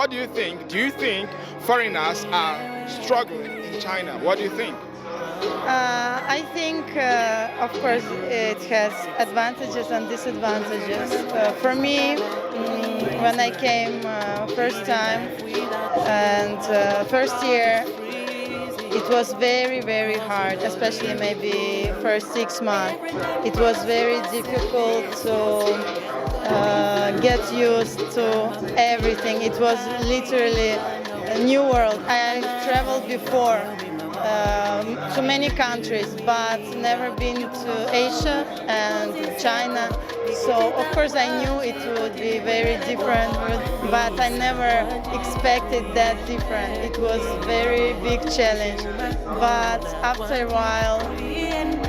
What do you think? Do you think foreigners are struggling in China? What do you think? I think, of course, it has advantages and disadvantages. For me, when I came first time and first year, it was very, very hard, especially maybe first 6 months. It was very difficult to get used to everything. It was literally a new world. I traveled before to many countries, but never been to Asia and China. So of course I knew it would be very different, but I never expected that different. It was very big challenge. But after a while,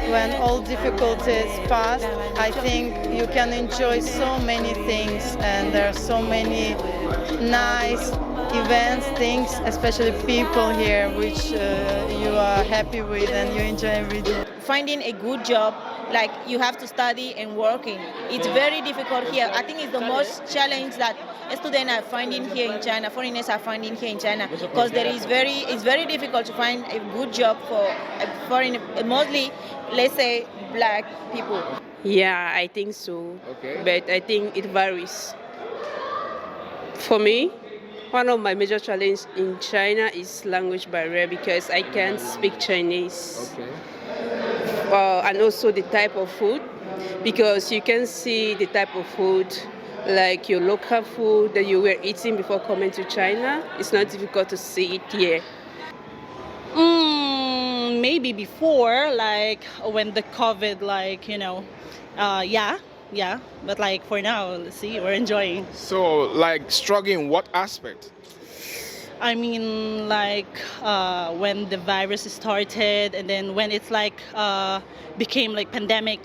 when all difficulties pass, I think you can enjoy so many things, and there are so many nice events, things, especially people here, which you are happy with and you enjoy every day. Finding a good job, like you have to study and working, it's very difficult here. I think it's the most challenge that students are finding here in China, foreigners are finding here in China, because it's very difficult to find a good job for foreign, mostly, let's say, black people. Yeah, I think so. Okay. But I think it varies. For me, one of my major challenges in China is language barrier because I can't speak Chinese. Okay. And also the type of food, because you can see the type of food, like your local food that you were eating before coming to China. It's not difficult to see it here. Maybe before, like when the COVID, yeah. But like for now, let's see, we're enjoying. So, like, struggling in what aspect? I mean, like when the virus started, and then when it's like became like pandemic,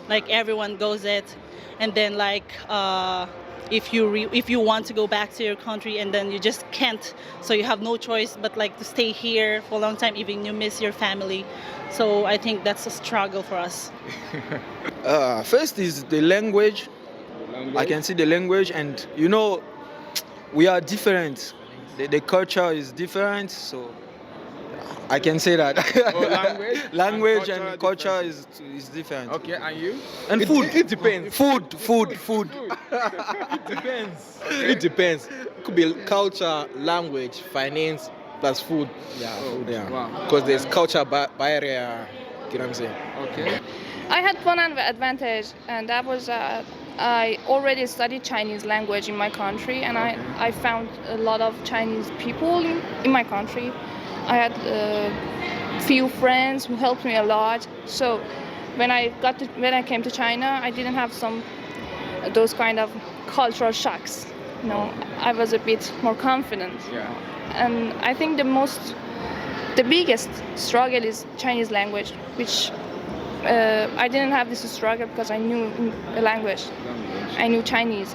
like everyone goes it, and then like if you want to go back to your country and then you just can't, so you have no choice but like to stay here for a long time, even you miss your family. So I think that's a struggle for us. First is the language. I can see the language, and we are different. The culture is different, so I can say that. Oh, language? Language And and culture culture is different. Okay, and you? And food. It depends. Food. It depends. It depends. It could be culture, language, finance, plus food. Yeah, Oh, yeah. wow. Because there's culture barrier. You know what I'm saying? Okay. I had one advantage, and that was I already studied Chinese language in my country, and I found a lot of Chinese people in my country. I had a few friends who helped me a lot. So when I came to China, I didn't have those kind of cultural shocks. I was a bit more confident. Yeah. And I think the biggest struggle is Chinese language, which I didn't have this struggle because I knew the language. I knew Chinese.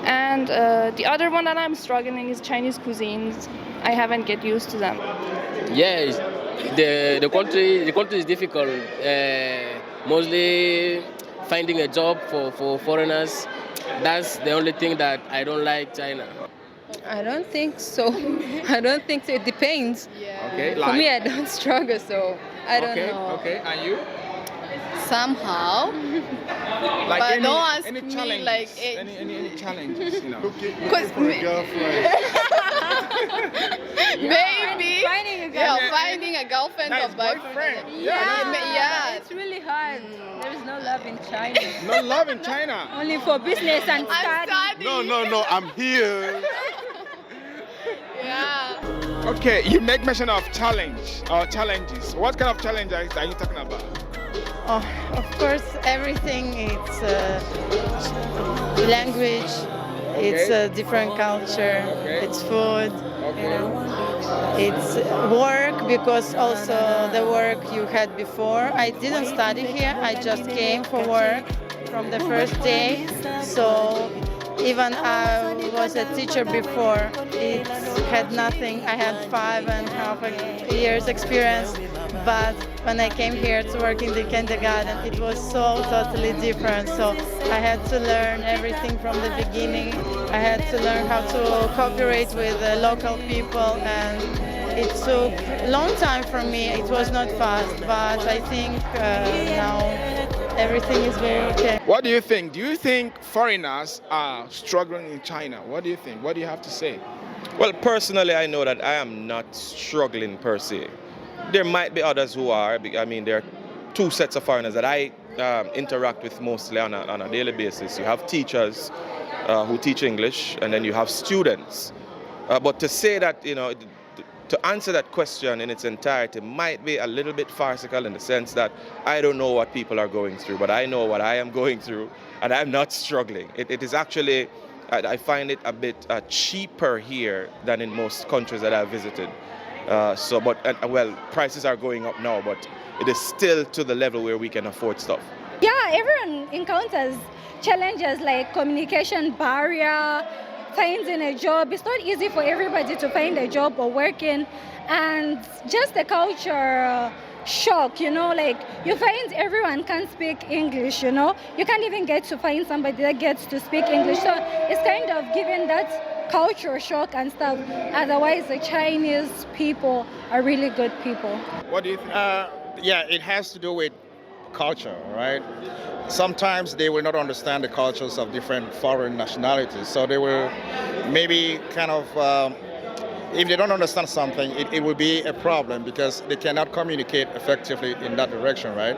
And the other one that I'm struggling is Chinese cuisines. I haven't get used to them. Yeah, the country is difficult. Mostly finding a job for foreigners. That's the only thing that I don't like China. I don't think so. I don't think so. It depends. Okay, For me, I don't struggle, so I don't know. Okay, and you? Somehow. Like But any, don't ask any me, challenges? like, any challenges, Because maybe finding a girlfriend Nice or boyfriend. boyfriend. Yeah. It's really hard. There is no love in China. No love in China. Only for business and study. No, I'm here. Yeah. Okay, you make mention of challenges. What kind of challenges are you talking about? Oh, of course, everything. It's language. It's a different culture. Okay. It's food. Okay. It's work, because also the work you had before. I didn't study here. I just came for work from the first day. So Even I was a teacher before. It had nothing. I had 5.5 years experience, but when I came here to work in the kindergarten, it was so totally different. So I had to learn everything from the beginning. I had to learn how to cooperate with the local people, and it took a long time for me. It was not fast, but I think now everything is very okay. What do you think? Do you think foreigners are struggling in China? What do you think? What do you have to say? Well, personally, I know that I am not struggling per se. There might be others who are. I mean, there are two sets of foreigners that I interact with mostly on a daily basis. You have teachers who teach English, and then you have students. But to say that, to answer that question in its entirety might be a little bit farcical in the sense that I don't know what people are going through, but I know what I am going through, and I'm not struggling. It is actually, I find it a bit cheaper here than in most countries that I've visited. Prices are going up now, but it is still to the level where we can afford stuff. Yeah, everyone encounters challenges like communication barrier, finding a job. It's not easy for everybody to find a job or working, and just the culture shock, like you find everyone can't speak English, you can't even get to find somebody that gets to speak English. So it's kind of giving that culture shock and stuff. Otherwise, the Chinese people are really good people. What do you think? Yeah, it has to do with culture, right? Sometimes they will not understand the cultures of different foreign nationalities, so they will maybe kind of, if they don't understand something, it will be a problem because they cannot communicate effectively in that direction, right?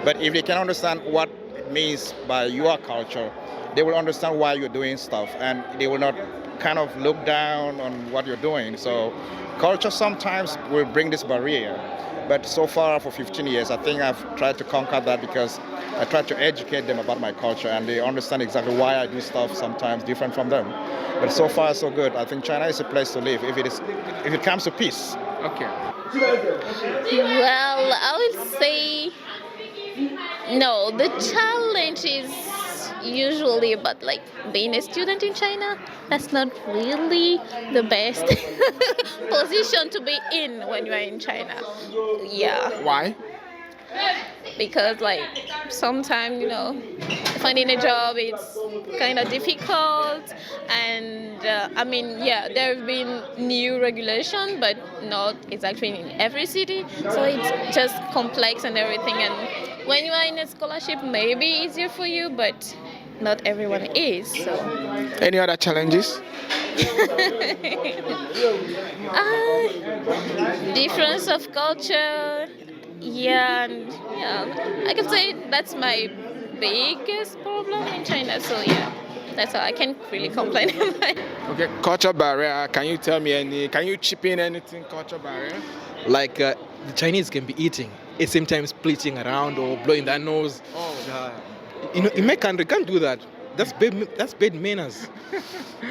But if they can understand what it means by your culture, they will understand why you're doing stuff, and they will not kind of look down on what you're doing. So culture sometimes will bring this barrier. But so far for 15 years, I think I've tried to conquer that because I try to educate them about my culture, and they understand exactly why I do stuff sometimes different from them. But so far, so good. I think China is a place to live if it comes to peace. Okay. Well, I would say no. The challenge is usually about like being a student in China. That's not really the best position to be in when you are in China. Yeah. Why? Because like sometimes finding a job it's kind of difficult, and there have been new regulation, but not it's actually in every city, so it's just complex and everything. And when you are in a scholarship, maybe easier for you, but not everyone is. So. Any other challenges? Difference of culture. Yeah, I can say that's my biggest problem in China. So yeah, that's all. I can't really complain about it. Okay, culture barrier. Can you tell me can you chip in anything culture barrier? Like the Chinese can be eating, at the same time splitting around or blowing their nose. Oh. In my country, can't do that. That's bad manners.